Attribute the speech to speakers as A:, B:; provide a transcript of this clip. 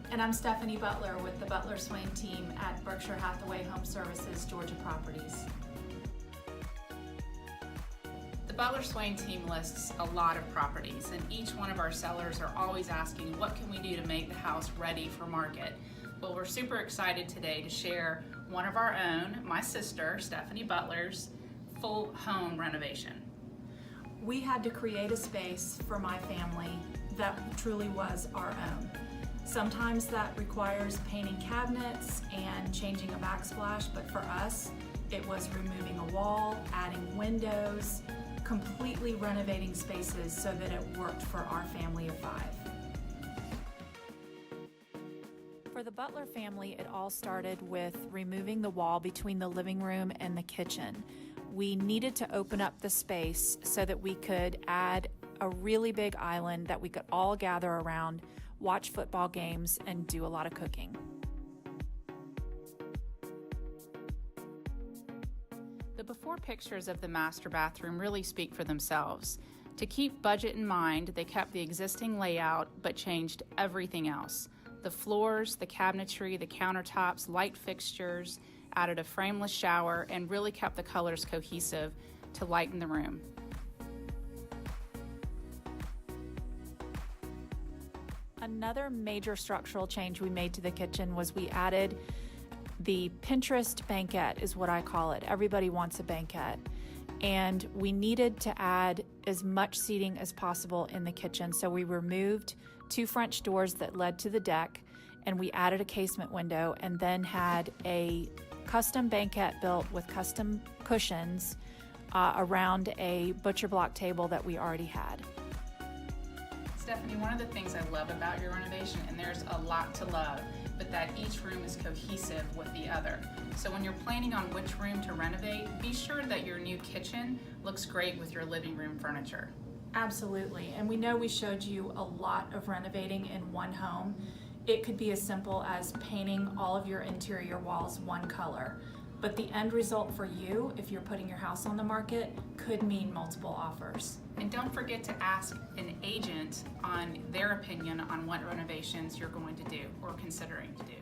A: And I'm Stephanie Butler with the Butler Swayne team at Berkshire Hathaway Home Services, Georgia Properties.
B: The Butler Swayne team lists a lot of properties, and each one of our sellers are always asking, what can we do to make the house ready for market? Well, we're super excited today to share one of our own, my sister, Stephanie Butler's, full home renovation.
A: We had to create a space for my family that truly was our own. Sometimes that requires painting cabinets and changing a backsplash, but for us, it was removing a wall, adding windows, completely renovating spaces so that it worked for our family of 5. For the Butler family, it all started with removing the wall between the living room and the kitchen. We needed to open up the space so that we could add a really big island that we could all gather around, watch football games, and do a lot of cooking.
B: The before pictures of the master bathroom really speak for themselves. To keep budget in mind, they kept the existing layout but changed everything else. The floors, the cabinetry, the countertops, light fixtures, added a frameless shower, and really kept the colors cohesive to lighten the room.
A: Another major structural change we made to the kitchen was we added the Pinterest banquette, is what I call it. Everybody wants a banquette. And we needed to add as much seating as possible in the kitchen. So we removed 2 French doors that led to the deck, and we added a casement window, and then had a custom banquette built with custom cushions around a butcher block table that we already had.
B: Stephanie, one of the things I love about your renovation, and there's a lot to love, but that each room is cohesive with the other. So when you're planning on which room to renovate, be sure that your new kitchen looks great with your living room furniture.
A: Absolutely, and we know we showed you a lot of renovating in one home. It could be as simple as painting all of your interior walls one color, but the end result for you, if you're putting your house on the market, could mean multiple offers.
B: And don't forget to ask an agent on their opinion on what renovations you're going to do or considering to do.